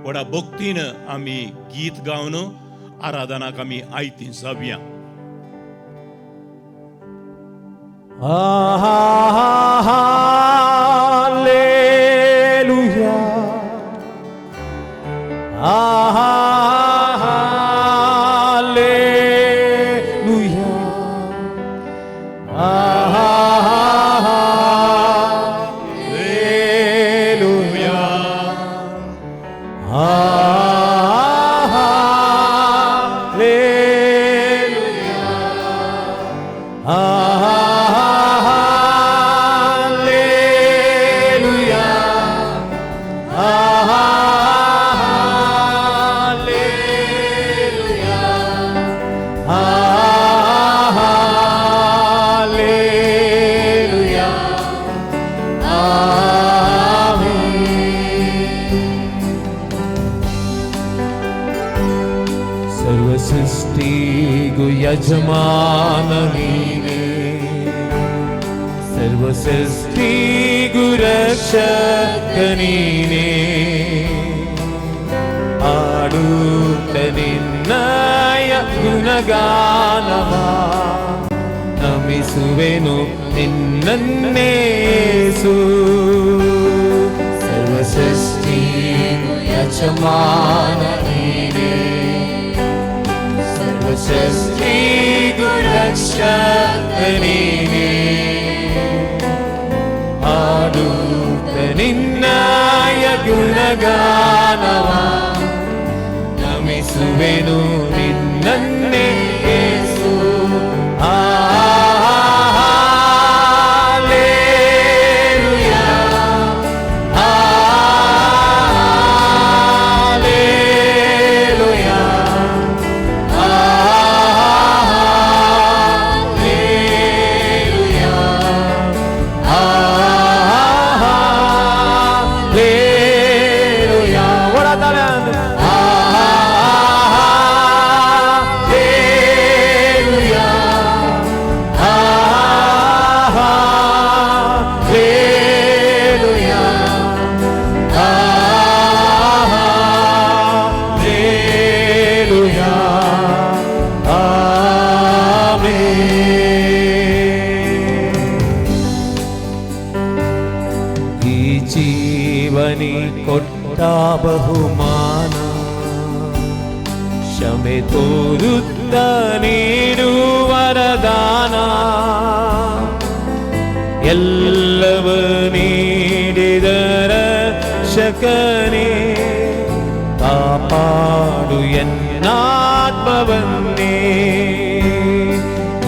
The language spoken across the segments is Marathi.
व्हडा भक्तीन आमी गीत गावन आराधनाक आमी आयती जावया. Alleluia. Alleluia. सर्वसृष्टिगु यजमान नीने, सर्वसृष्टिगु रक्षक नीने, आडुत्त निन्नय गुणगानवा नमिसुवेनु निन्नन्ने येसु. सर्वसृष्टिगु यजमान नीने, सर्वसृष्टिगु रक्षक नीने, आडुत्त निन्नय गुणगानवा नमिसुवेनु निन्नन्ने येसु. जीवनी कोट्टा ಬಹುಮಾನ ಕ್ಷಮೆ ತೋರುತ್ತ ನೀಡುವ ವರದಾನ ಎಲ್ಲವ ನೀಡಿದ ರಕ್ಷಕನೇ ಕಾಪಾಡು ಎನ್ನಾತ್ಮವನ್ನೇ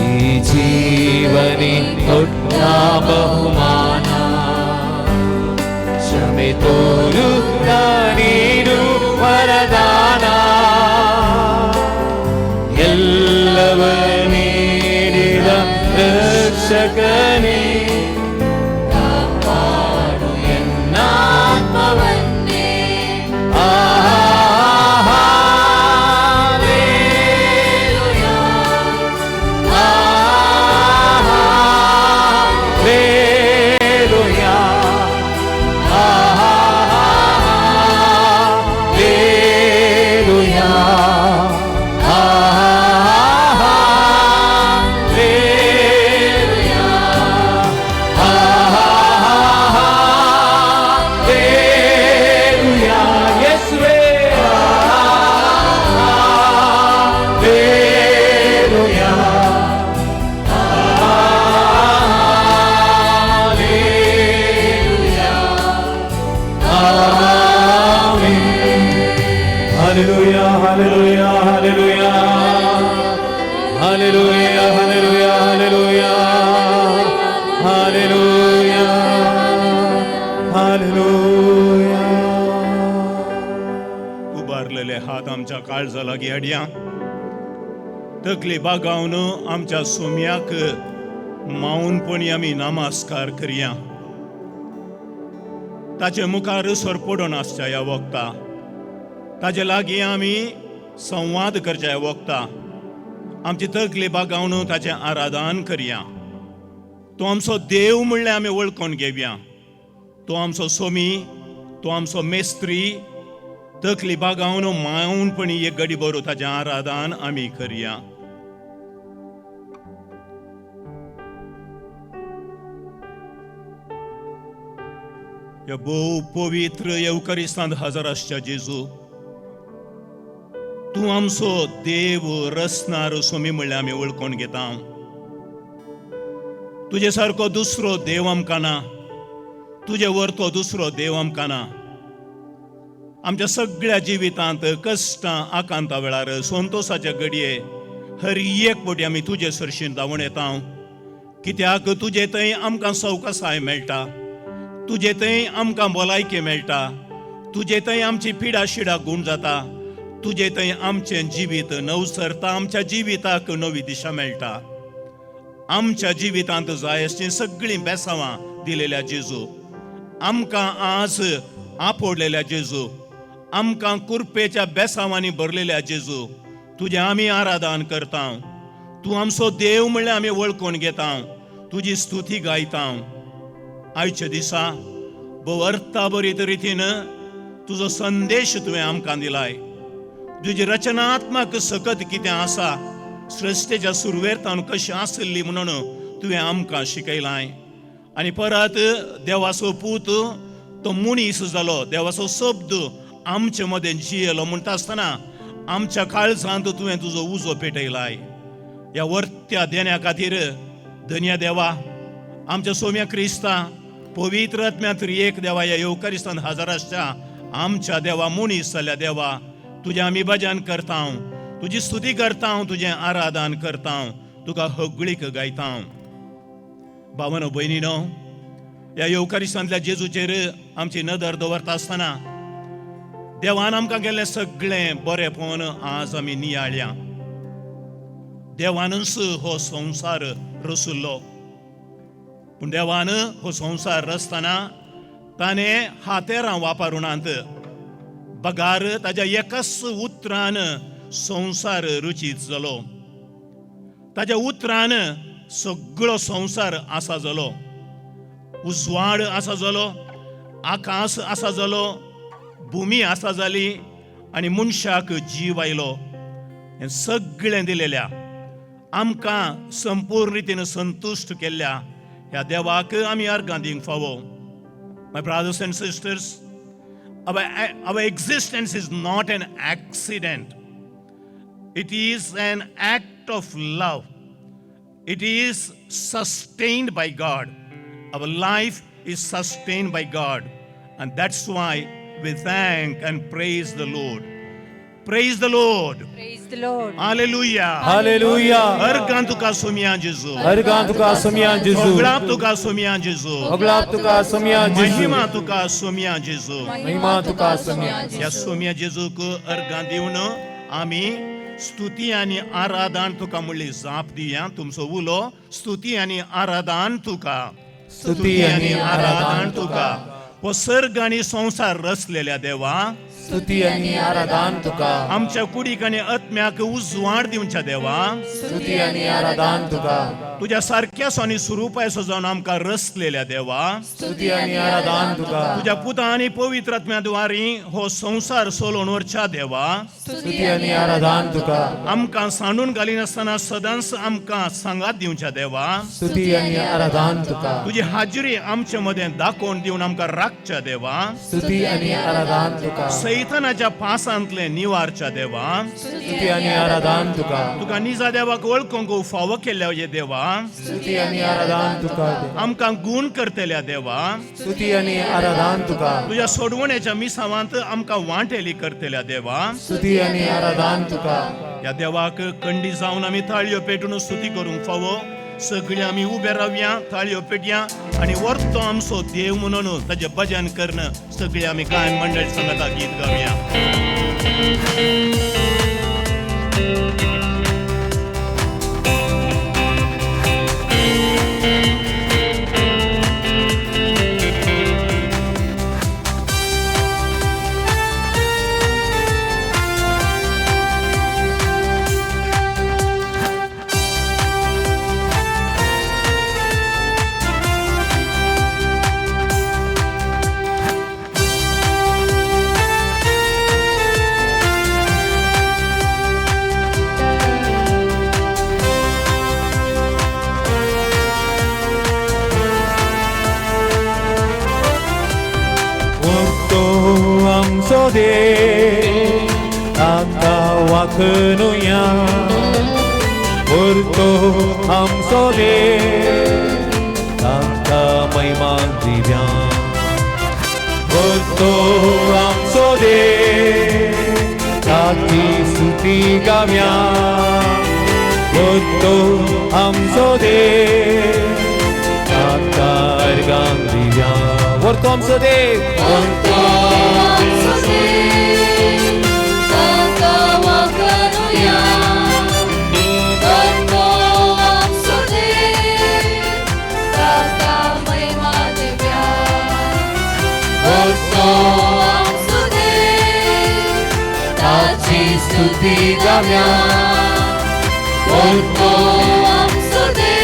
ಈ ಜೀವನಿ ಕೊಟ್ಟ ಬಹುಮಾನ ಕ್ಷಮೆ ತೋರುತ್ತ ನೀಡು ವರದಾನ ಎಲ್ಲವ ನೀಡಿದ ರಕ್ಷಕನೇ ಕಾಪಾಡು ಎನ್ನಾತ್ಮವನ್ನೇ. Hallelujah, hallelujah, hallelujah. Hallelujah, hallelujah, hallelujah. Hallelujah. Hallelujah. उबारलेले हात आमच्या काळजा लागीं हाडया. तकली बागावन आमच्या सोम्याक मावूनपणी आमी नमस्कार करया. ताचे मुखार सरपडून आसच्या ह्या वखता. ताजे लागीं आमी संवाद करच्या ह्या वखता. आमची तकली बागावन ताचें आराधन करया. तो आमचो देव म्हणलें आमी वळखून घेवया. तो आमचो सोमी, तो आमचो मेस्त्री, तकली बागावन मावनपणी एक गडी बरो ताजें आराधन आमी करया. या भोव पवित्र येवकारिस्तांत हजर आसच्या जेजू, तूं आमचो देव रचणार सोमी म्हणल्यार आमी वळखून घेता. तुजे सारको दुसरो देव आमकां ना, तुजे वरतो दुसरो देव आमकां ना. आमच्या सगळ्या जिवितांत कश्टां आकांता वेळार संतोषाच्या घडये हर एक फावटी आमी तुजे सरशीं धांवून येता. कित्याक तुजे थंय आमकां सवकासाय मेळटा, तुजे थंय आमकां भलायकी मेळटा, तुजे थंय आमची पिडा शिडा गूण जाता, तुजे थंय आमचें जिवीत नवसरता, आमच्या जिविताक नवी दिशा मेळटा. आमच्या जिवितांत जाय आसचीं सगळीं बेसांवां दिलेल्या जेजू, आमकां आज आपडलेल्या जेजू, आमकां कुरपेच्या बेसांवांनी भरलेल्या जेजू, तुजें आमी आराधन करता. तूं आमचो देव म्हणल्यार आमी वळखून घेता, तुजी स्तुती गायता. आयच्या दिसा भोव अर्थाभरीत रितीन तुजो संदेश तुवें आमकां दिलाय. तुजी रचनात्मक सकत कितें आसा, सृश्टेच्या सुरवेर कशी आसली म्हणून तुवें आमकां शिकयलाय. आनी परत देवाचो पूत तो मनीस जालो, देवाचो शब्द आमचे मदें जियेलो म्हणटा आसतना आमच्या काळजांत तुवें तुजो उजो पेटयलाय. ह्या वर्त्या देण्या खातीर धन्य देवा. आमच्या सोम्या क्रिस्ता पवित्र आत्म्यांत एक देवा ह्या येवकारिस्तांत हजर आसच्या आमच्या देवा, मनीस जाल्ल्या देवा, तुजें आमी भजन करता, तुजी स्तुती करता, तुजें आराधन करता, तुका हगळीक गायता. भावनो भयणीनो, ह्या येवकारिस्तांतल्या जेजूचेर आमची नदर दवरता आसतना देवान आमकां केल्लें सगळें बरेंपण आज आमी नियाळ्या. देवानच हो संवसार रचुल्लो, पूण देवान हो संवसार रचतना ताणें हातेरां वापरुनात, बगार ताच्या एकाच उतरान संवसार रचीत जालो. ताच्या उतरान सगळो संवसार आसा जालो. उजवाड आसा जालो, आकाश आसा जालो, भुमी आसा जाली आनी मनशाक जीव आयलो. हें सगळें दिलेल्या आमकां संपूर्ण रितीन संतुश्ट केल्ल्या ह्या देवाक आमी अर्गां दिवंक फावो. My brothers and sisters, our existence is not an accident. It is an act of love. It is sustained by God. Our life is sustained by God, and that's why we thank and praise the Lord. Praise the Lord. Praise the Lord. Hallelujah. Hallelujah. Argan tuka somia Jesu. Argan tuka somia Jesu. Oglap tuka somia Jesu. Oglap tuka somia Jesu. Mahima tuka somia Jesu. Mahima Tuka somia Jesu. या सोम्या जेजूक अर्गां दिवन आमी स्तुती आनी आराधन तुका म्हणली जाप दिया. तुमचो उलो स्तुती आनी आराधन तुका, स्तुती आनी आराधन तुका. हो सर्ग आनी संसार रचलेल्या देवा, स्तुती आनी आराधन तुका. आमच्या कुडीक आनी आत्म्याक उजवाड दिवच्या देवा, स्तुती आनी आराधन तुका. तुज्या सारक्यासो आनी स्वरुपायसो जावन आमकां रचलेल्या देवा, स्तुती आनी आराधन तुका. तुज्या पुता आनी पवित्र आत्म्या द्वारी हो संसार सोलोवन व्हरच्या देवा, स्तुती आनी आराधन तुका. आमकां सांडून घालिनासतना सदांच आमकां सांगात दिवच्या देवा, स्तुती आनी आराधन तुका. तुजी हाजिरी आमचे मदें दाखोवन दिवन आमकां राखच्या देवा, स्तुती आनी आराधन तुका. सैतानाच्या पासांतले निवारच्या देवा, स्तुती आनी आराधन तुका. तुका निजा देवाक वळखूंक फावो केल्ल्या हे देवा, स्तुती आनी आराधन तुका. आमकां गूण करतेल्या देवा, स्तुती आनी आराधन तुका. तुज्या सोडवणेच्या मिसावांत आमकां वांटेली करतेल्या देवा, स्तुती आनी आराधन तुका. ह्या देवाक कंडी जावन आमी ताळयो पेटून स्तुती करूंक फावो. सगळीं आमी उबे रावया, ताळयो पेटया आनी वर्तो आमचो देव म्हणून ताजें भजन करणं सगळीं आमी गायन मंडळ संगता गीत गावया. amsode Aka waknuya Murto amsode Aka maiman divya Murto amsode Tati suti gamya Murto amsode Aka ergan divya Murto amsode Murto Stuti gamya, Orto amsode,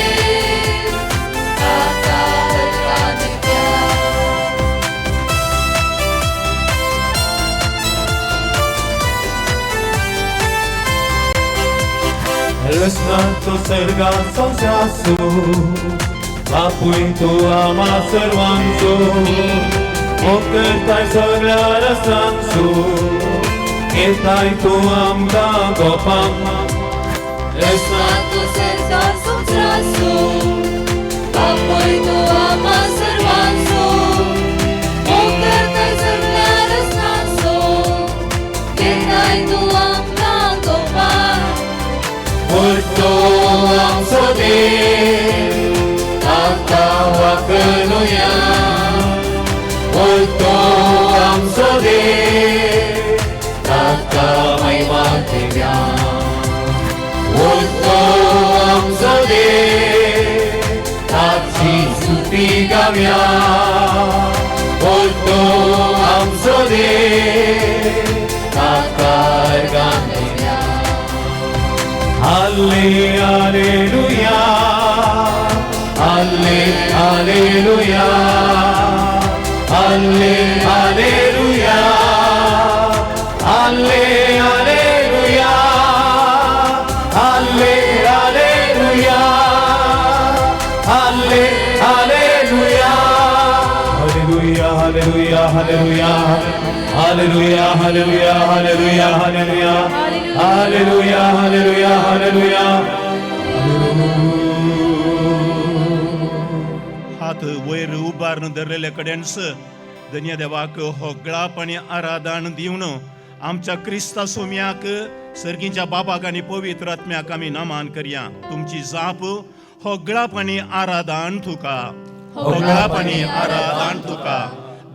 Tata erganivya. Lăsnato serga sauseasu Apoi tu ama servansu Mocărtai săglea răsansu Etai tu am da gopam Lăsnato serga sauseasu Apoi tu ama servansu Mocărtai săglea răsansu Etai tu am da gopam Orto am sode Tata waknuya Orto am sode Tata maiman divya Orto am sode Tati suti gamya Orto am sode Tata ergan divya Halle, Alleluia, Halle, Alleluia, Halle, Alleluia, Halle, Alleluia, Halle, Alleluia, Halle, Alleluia, Alleluia, Alleluia, Alleluia, Alleluia, Alleluia, Alleluia, Alleluia. Halleluja, halleluja, halleluja. हात वयर उबारून धरलेले कडेनस धन्य देवाक होगळापणी आराधन दिवन आमच्या क्रिस्ता सोम्याक सर्गीच्या बापाक आनी पवित्र आत्म्याक आमी नमान करया तुमची जाप होगळापणी आराधन तुका होगळापणी आराधन तुका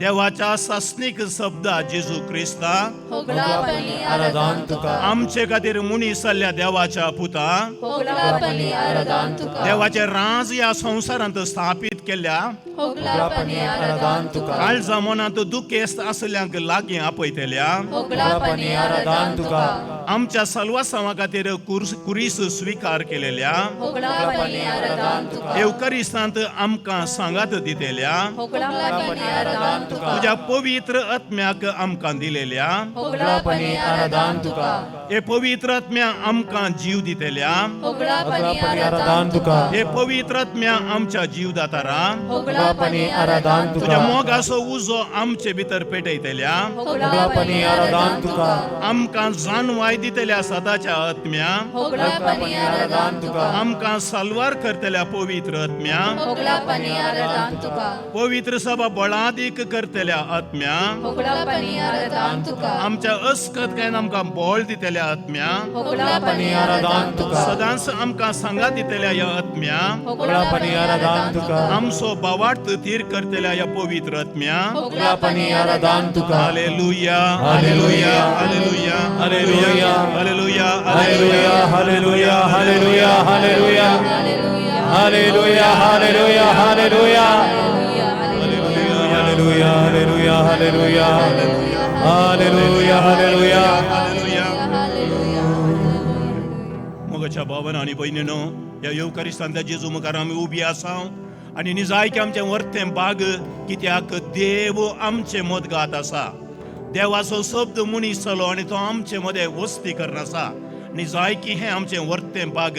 देवाच्या सासनिक शब्द जेजू क्रिस्ता होगळापणी आराधन तुका आमचे खातीर मुनीस जाल्ल्या देवाच्या पुता होगळापणी आराधन तुका देवाचे राज या संसारांत स्थापित केल्या होगळापणी आराधन तुका काळजा मनांत दुखेस्त आसल्यांक लागीं आपयतल्या होगळापणी आराधन तुका आमच्या सल्वासावा खातीर कुरीस स्वीकार केलेल्या होगळापणी आराधन तुका एवकारिस्तांत आमकां सांगात दितेल्या होगळापणी आराधन तुका तुझ्या पवित्र आत्म्याक आमकां दिलेल्या होगळापणी आराधन तुका हे पवित्र आत्म्या आमकां जीव दितेल्या होगळापणी आराधन तुका हे पवित्र आत्म्या आमच्या जीवदातारा होगळापणी आराधन तुझ्या तुका मोगाचो उजो आमचे भितर पेटयतल्या होगळापणी आराधन तुका आमकां जानवाय दितेल्या सदाच्या आत्म्या होगळापणी आराधन तुका आमकां साल्वार करतल्या पवित्र आत्म्या होगळापणी आराधन तुका पवित्र सभा बळादीक करतल्या आत्म्या होगळापणी आराधन तुका आमच्या अस्कतकायेन आमकां बळ दितेल्या आत्म्या होगळापणी आराधन तुका सदांच आमकां सांगा दितेल्या ह्या आत्म्या होगळापणी आराधन तुका आमचो बावार्थ तीर करतल्या ह्या पवित्र आत्म्या होगळापणी आराधन तुका हालेलुया हालेलुया हालेलुया हालेलुया हालेलुया हालेलुया हालेलुया हालेलुया हालेलुया हालेलुया हालेलुया हालेलुया हालेलुया हालेलुया हालेलुया हालेलुया हालेलुया मोगाच्या भावांनो आनी भयणीनो ह्या येवकारिस्तांतल्या जेजू मुखार आमी उबी आसा आनी निजाय की आमचें वर्तें बाग कित्याक देव आमचे मदगात आसा देवाचो शब्द मनीस जालो आनी तो आमचे मदें वस्ती करन आसा निजाय की हें आमचें वर्तें बाग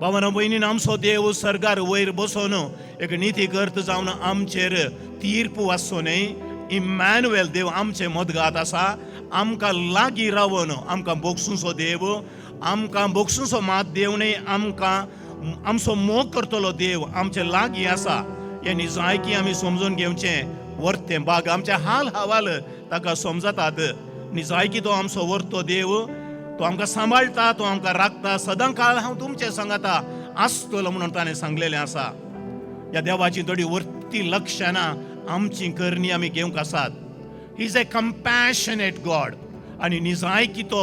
भावांनो भयणीन आमचो देव सर्गार वयर बसोन एक निती करत जावन आमचेर तीर्प वाचो न्ही इमॅन्युएल देव आमचे मदगात आसा, आमकां लागीं रावन आमकां बोगसूंचो देव, आमकां बोगसूंचो मात देव न्ही, आमकां आमचो मोग करतलो देव आमचे लागीं आसा. हे निजायकी आमी समजून घेवचें. वर्ते बाग आमचे हाल हवाल ताका समजतात. निजायकी तो आमचो वर्तो देव, तो आमकां सांबाळटा, तो आमकां राखता. सदां काळ हांव तुमचे सांगाता आसतलो म्हणून ताणें सांगलेलें आसा. ह्या देवाची थोडी वर्ती लक्षणां आमची करणी आमी घेवंक आसात. He is a compassionate God. आनी निजायकी तो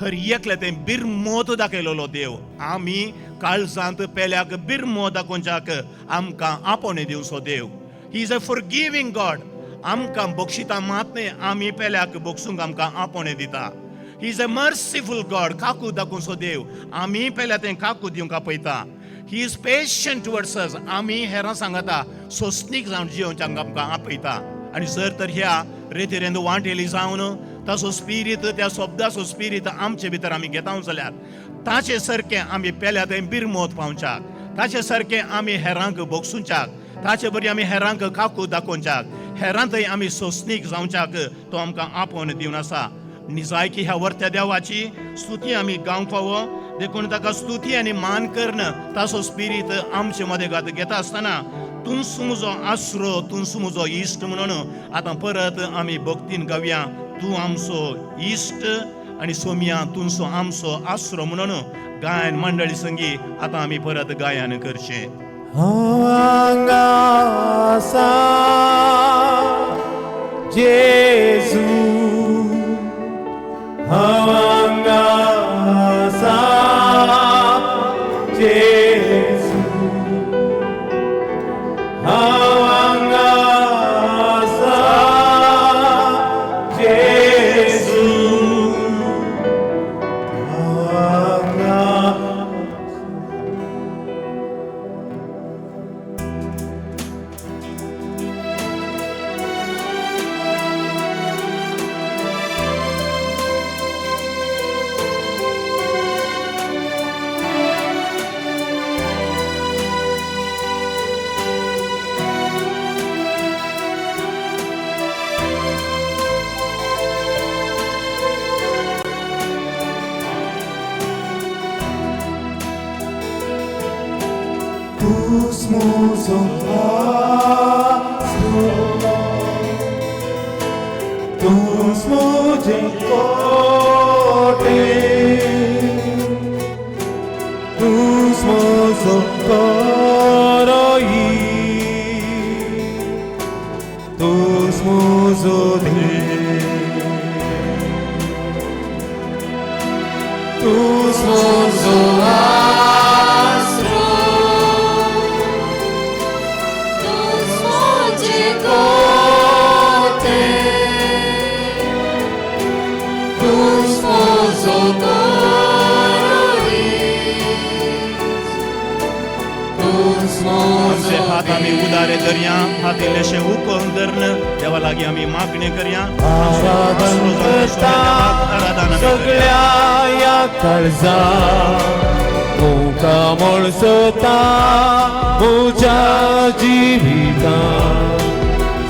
हर एकले तें बिरमोत दाखयलेलो देव. आमी काळजांत पेल्याक बिरमोत दाखोवच्याक आमकां आपणे दिवचो देव. ही इज अ फॉरगिवींग गॉड. आमकां बक्षिता मात न्ही, आमी पेल्याक बक्षूंक आमकां आपणे दिता. He is a merciful God. काकू दाखोवचो देव. आमी पेल्या तें काकू दिवंक आपयता. He is patient towards us. आमी हेरां सांगता सोंसणीक जावन जियोवच्याक आमकां आपयता. आनी जर तर ह्या रेतीरेंद वांटेली जावन ताचो स्पिरीट, त्या शब्दाचो स्पिरीट आमचे भितर आमी घेता जाल्यार ताचे सारकें आमी पेल्या थंय बिरमोत पावच्याक, ताचे सारकें आमी हेरांक बोगसूंच्याक, ताचे बरी आमी हेरांक काकू दाखोवच्याक, हेरां थंय आमी सोंसणीक जावच्याक तो आमकां आपोवन दिवन आसा. निजायकी ह्या वर्त्या देवाची स्तुती आमी गावंक फावो. देखून ताका स्तुती आनी मान करण ताचो स्पिरीट आमचे मदेगात घेता आसतना तुंस म्हजो आसरो, तुंस म्हजो इश्ट म्हणून आतां परत आमी भक्तीन गावया. तूं आमचो इश्ट आनी सोम्या तुंचो आमचो आसरो म्हणून गायन मंडळी संगी आतां आमी परत गायन करचें. हांगा आसा जेजू, हांगा आसा जेजू, हांगा आसा जेजू, हांगा. Tus musos tus mujes corte, tus musos coroi, tus musos tus musos आमचे हात आमी उदारे धरया, हात इल्लेशे उखोवन धरन देवा लागीं आमी मागणी करया. आराधन करता सगळ्या या काळजा, तुका मोळसता म्हज्या जिवितांत.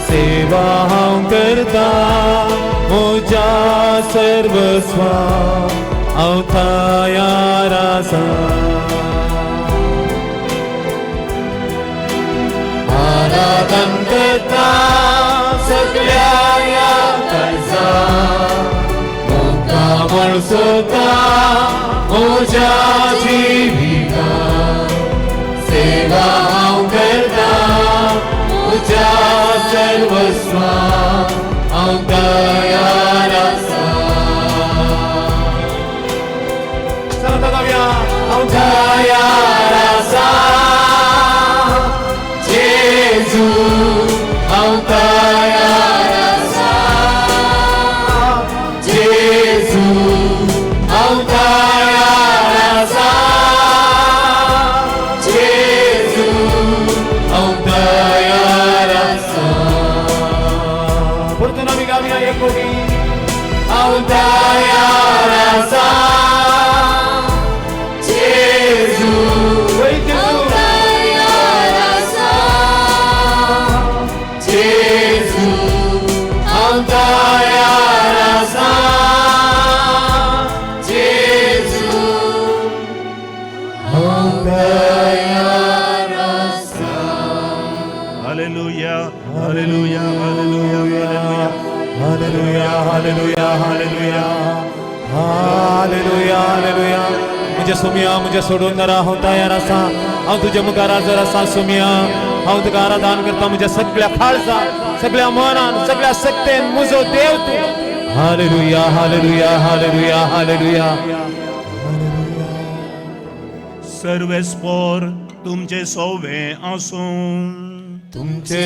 सेवा हांव करता म्हज्या सर्वस्वांत, हांव तयार आसा. आराधन करता सगळ्या या काळजा, तुका मोळसता म्हज्या जिवितांत. सेवा हांव करता म्हज्या सर्वस्वांत, हांव तयार आसा. सांगता गावया, हांव तयार आसा जेजू, हांव तयार आसा जेजू, हांव तयार आसा जेजू, हांव तयार आसा. परतून आमी गावया एक कोटी, हांव तयार आसा जेजू, हांव तयार आसा जेजू, हालेलुया हालेलुया. मुझे सुमिया मुझे सोडून न राहता यार असा हांव तुझ्या मुखार जर असा सुमिया हांव तुका आराधन करता म्हज्या सगळ्या खाळसा सगळ्या मनान सगळ्या सत्तेन म्हजो देव तूं. हालेलुया हालेलुया हालेलुया हालेलुया. सर्वेस्पोर तुमचे सोवे आसूं तुमचे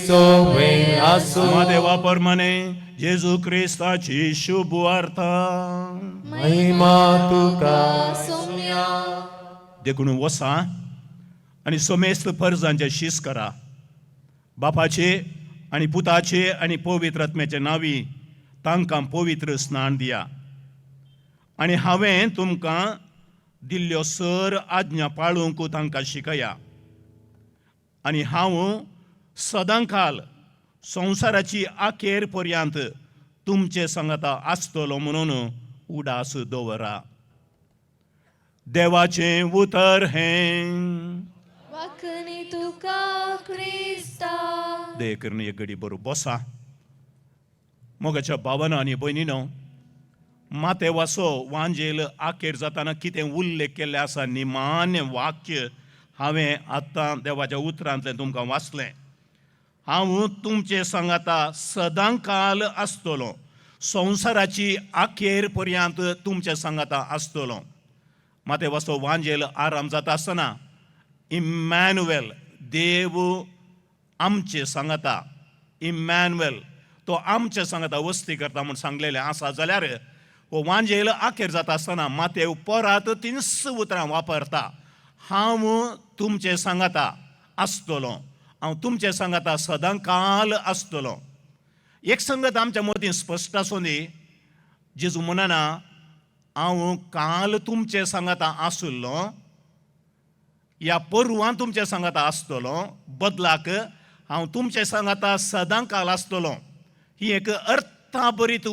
सोवे आसूं देवा परमाने जेजू क्रिस्ताची शुभ वार्ता महिमा तुका. सौम्या देखून वसा आणि सोमेस्त फर्जांचे शीस करा. बापाचे आणि पुताचे आणि पवित्र आत्म्याचे नावी तांकां पवित्र स्नान दिया. आणि हांवें तुमकां दिल्ल्यो सर आज्ञा पाळूंक तांकां शिकया. आणि हांव सदांकाल संवसाराची आखेर पर्यंत तुमचे सांगता आसतलो म्हणून उडास दवरा. देवाचें उतर हें वाकणी तुका क्रिस्ता. दे करून एक घडी बरो बसा. मोगाच्या भावांनो आनी भयणीनो, माते वासो वांजेल आखेर जाताना कितें उल्लेख केल्ले आसा निमान्य वाक्य हांवें आतां देवाच्या उतरांतलें तुमकां वाचलें. हांव तुमचे सांगाता सदांकाल आसतलो, संवसाराची आखेर पर्यंत तुमचे सांगाता आसतलो. माते वाचो वांजेल आराम जाता आसतना इमॅन्युएल देव आमचे सांगाता. इमॅन्युएल तो आमचे सांगाता वस्ती करता म्हूण सांगलेलें आसा. जाल्यार हो वांजेल आखेर जाता आसतना माते परत 3 उतरां वापरता. हांव तुमचे सांगाता आसतलो, हांव तुमचे सांगाता सदांकाल आसतलो. एक संगत आमच्या मदीं स्पश्ट आसूं दी. जेजू म्हणना हांव काल तुमचे सांगाता आसुल्लो, या परवां तुमचे सांगाता आसतलो. बदलाक हांव तुमचे सांगाता सदांकाल आसतलो. ही एक अर्थाभरीत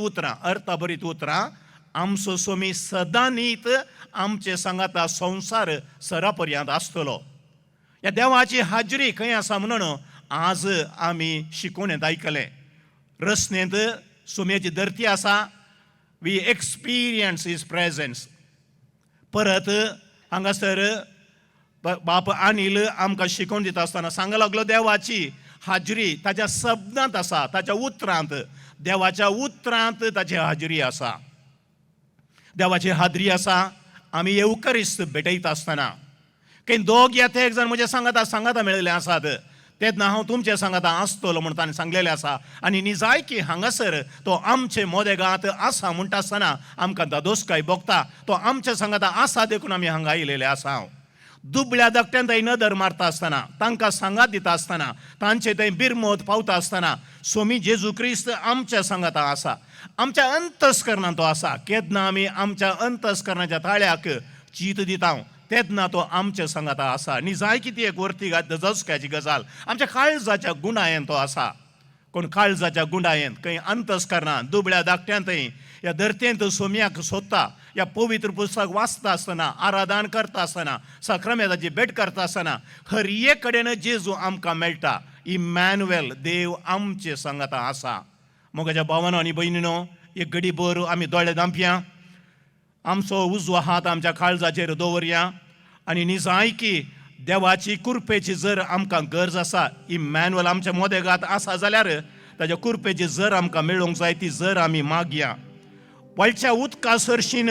उतरां. आमचो सोमी सदां न्हीत आमचे सांगाता संवसार सरा पर्यंत आसतलो. ह्या देवाची हाजरी खंय आसा म्हणून आज आमी शिकोवणेंत आयकलें. रस्त्यांत सोम्याची धरती आसा. We experience his presence. परत हांगासर बाप अनिल आमकां शिकोवन दिता आसतना सांगूंक लागलो देवाची हाजरी ताच्या शब्दांत आसा, ताच्या उतरांत. देवाच्या उतरांत ताची हाजरी आसा, देवाची हाजरी आसा. आमी येवकारिस्त भेटयता आसतना खंय 2 या 1 जण म्हजे सांगाता मेळिल्ले आसात. तेन्ना हांव तुमचे सांगाता आसतलो म्हूण ताणें सांगलेलें आसा. आनी निजायकी हांगासर तो आमचे मोदेगांत आसा म्हणटा आसतना आमकां दादोसकाय भोगता. तो आमचे सांगाता आसा देखून आमी हांगा आयिल्ले आसा. दुबळ्या धाकट्यान थंय नदर मारता आसतना, तांकां सांगात दिता आसतना, तांचे थंय बिरमोद पावता आसतना सोमी जेजू क्रिस्त आमच्या सांगाता आसा. आमच्या अंतस्करणांत तो आसा. केन्ना आमी आमच्या अंतस्करणाच्या ताळ्याक चीत दिता तेन्ना तो आमच्या सांगाता आसा. निजायकी ती एक वर्ती दजस्काची गजाल. आमच्या काळजाच्या गुणायेन तो आसा. कोण काळजाच्या गुणायेन खंय अंतस्करणांत दुबळ्या धाकट्यान थंय ह्या धरतेंत सोम्याक सोदता. ह्या पवित्र पुस्तक वाचता आसतना, आराधन करता आसतना, सक्रामेताची भेट करता आसतना हर एक कडेन जेजू आमकां मेळटा. इमॅन्युएल देव आमचे सांगाता आसा. मोगाच्या भावांनो आनी भयणीनो, एक घडी भर आमी दोळे धांपया. आमचो उजवो हात आमच्या काळजाचेर दवरया. आनी निजायकी देवाची कृपेची जर आमकां गरज आसा, इमॅन्युएल आमच्या मोदेगांत आसा जाल्यार ताच्या कृपेची जर आमकां मेळूंक जाय ती जर आमी मागया. वळच्या उदका सरशीन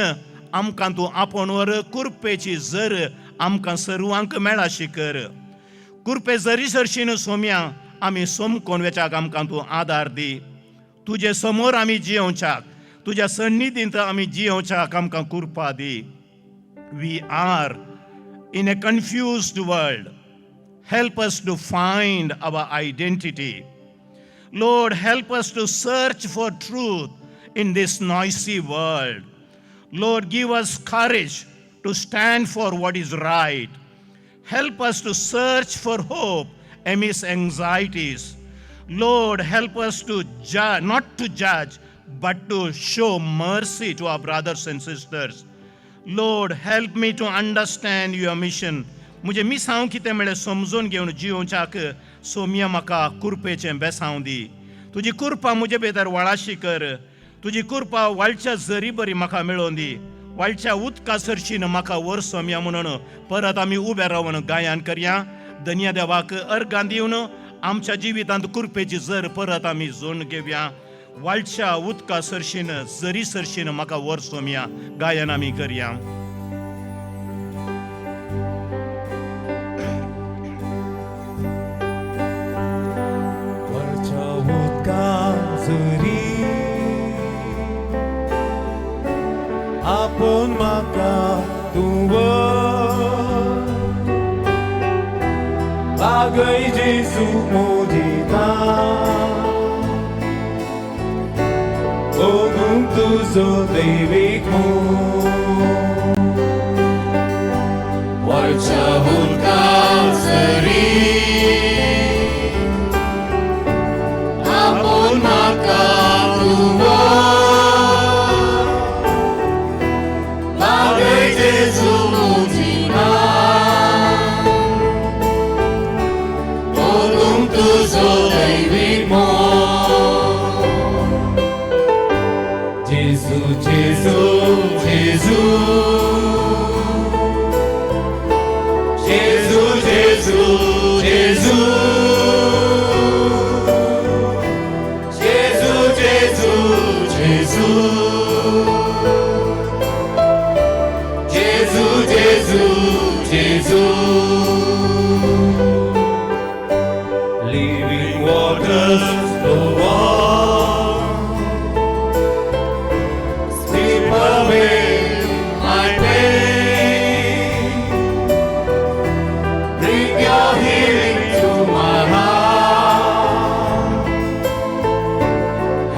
आमकां तूं आपोवन व्हर. कृपेची जर आमकां सर्वांक मेळाशी कर. कृपे जरी सरशीन सोम्या आमी सोमकोन वेचाक आमकां तूं आदार दी. तुजे समोर आमी जियोवच्याक, तुज्या सन्निधींत आमी जियोवच्याक आमकां कृपा दी. We are in a confused world. Help us to find our identity. Lord, help us to search for truth in this noisy world. Lord, give us courage to stand for what is right. Help us to search for hope amidst anxieties. Lord, help us to judge, not to judge, but to show mercy to our brothers and sisters. Lord, help me to understand your mission. मुझे मिसांव कितें म्हळें समजून घेवन जियोवच्याक सोम्या म्हाका कृपेचें बेसांव दी. तुजी कृपा म्हजे भितर वळाशी कर. तुजी कृपा वाळच्या जरी बरी म्हाका मेळोवन दी. वाळच्या उदका सरशीन म्हाका वर सोमया म्हणून परत आमी उबे रावन गायन करया. धन्य देवाक अर्गां दिवन आमच्या जिवितांत कृपेची जर परत आमी जोड घेवया. वाळच्या उदका सरशीन जरी सरशीन म्हाका वर सोमया गायन आमी करया. वरच्या उदका जरी आपूण म्हाका तूं बागय जेजू मोदिता ओगूंक तुजो दैवीक मोग. वरच्या उदका जरी आपूण म्हाका तूं बागय जेजू मोदिता ओगूंक तुजो दैवीक मोग. जेजू जेजू जेजू जेजू जेजू जेजू जेजू जेजू जेजू जेजू जेजू living waters flow on, sweep away my pain, bring your healing to my heart,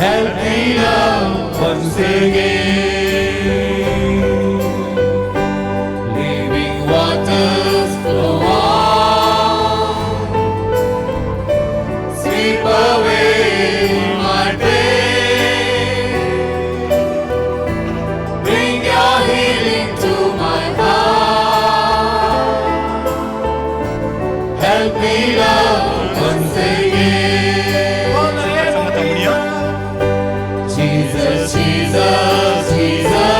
help me love once again. Living waters flow on, sweep away my pain, bring your healing to my heart, help me love once again. Jesus, Jesus, Jesus,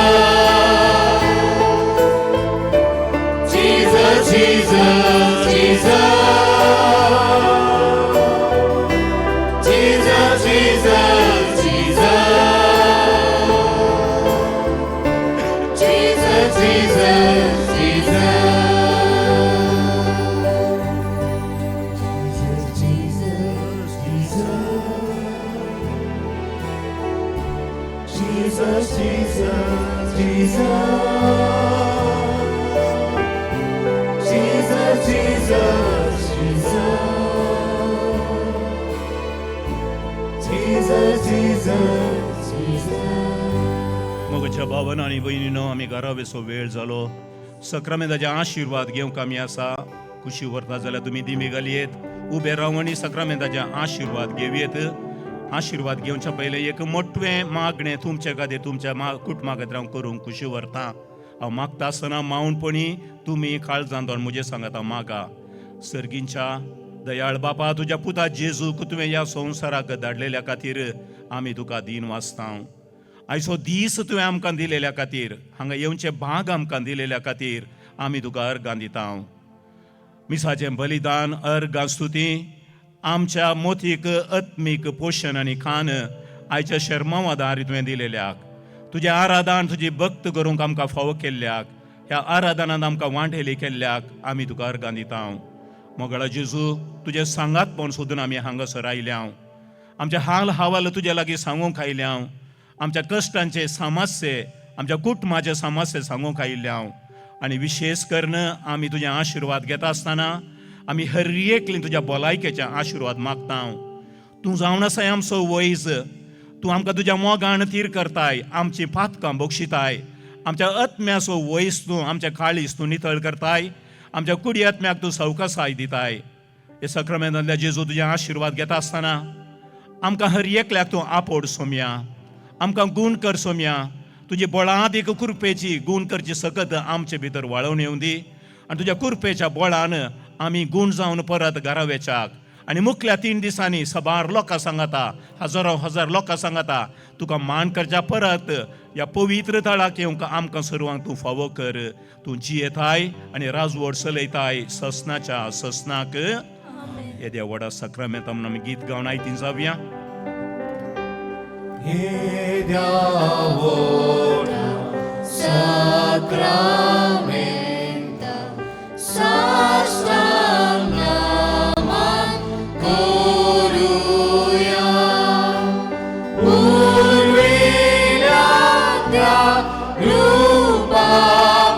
Jesus, Jesus, Jesus, Jesus, Jesus, Jesus, Jesus, Jesus, Jesus, Jesus, Jesus, Jesus, Jesus. मोगच्या भावन आणि बहिणीनो आमी घरा वेसो वेळ जालो. सक्रामेंताचे आशीर्वाद घेवंक आमी आसा. खुशी व्हरता जाल्यार तुमी दिमी घालयेत. उबे रावन आनी सक्रामेंताचे आशीर्वाद घेवयेत. आशीर्वाद घेवच्या पयले एक मोठवें मागणें तुमचे खातीर तुमच्या कुटुंबा खातीर हांव करूंक खुशी व्हरता. हांव मागता आसतना मावणपणी तुमी काळजांतोन म्हजे सांगात हांव मागा. सर्गींच्या दयाळ बापा, तुज्या पुता जेजूक तुवें ह्या संवसाराक धाडलेल्या खातीर आमी तुका दिन वाचता. आयचो दीस तुवें आमकां दिलेल्या खातीर, हांगा येवचे भाग आमकां दिलेल्या खातीर आमी तुका अर्गां दिता. मिसाचें बलिदान, अर्गां स्तुती, आमच्या मोतीक आत्मीक पोशण आनी खाण आयच्या शर्मावादार तुवें दिलेल्याक, तुजें आराधन तुजी भक्त करूंक आमकां फावो केल्ल्याक, ह्या आराधनांत आमकां वांटेली केल्ल्याक आमी तुका अर्गां दिता. मोगळा जेजू, तुजें सांगातपण सोदून आमी हांगासर आयल्या. आमचे हाल हावाल तुजे लागीं सांगूंक आयल्या. आमच्या कश्टांचे समस्ये, आमच्या कुटुंबाचे समस्ये सांगूंक आयल्या. आनी विशेष करून आमी तुजें आशिर्वाद घेता आसतना आमी हर एकली तुज्या भलायकेचे आशिर्वाद मागता. तूं जावन आसाय आमचो वैज. तूं आमकां तुज्या मोगान तीर करताय, आमची पातकां बक्षिताय. आमच्या आत्म्याचो वैस तूं, आमच्या काळीज तूं नितळ करताय. आमच्या कुडी आत्म्याक तूं सवकासाय दिताय. हे सक्रामेंतांतल्या जेजू तुजें आशिर्वाद घेता आसतना आमकां हर एकल्याक तूं आपोड सोमया. आमकां गूण कर सोमया. तुजी बळांत कृपेची गूण करची सकत आमचे भितर वाळोवन येवं दी. आनी तुज्या कृपेच्या बळान आमी गूण जावन परत घरा वेचाक आणि मुखल्या 3 दिसांनी सबार लोकां सांगता, हजारो हजार लोकां सांगता, तुका मान करच्या परत ह्या पवित्र तळाक येवंक आमकां सर्वांक तूं फावो कर. तूं जियेताय आनी राजवट चलयताय ससनाच्या ससनाक. येद्या व्हडा सक्रमेंत आमी गीत गावन आयतीं जावया. Sacramento, sastrang naman koruya, urvinatya rupa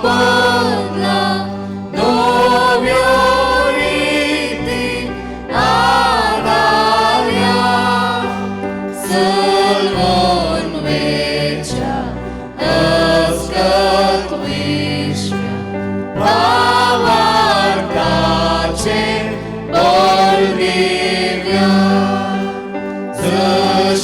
bodla, novyoriti adarya, sermon vecha. Olivia, the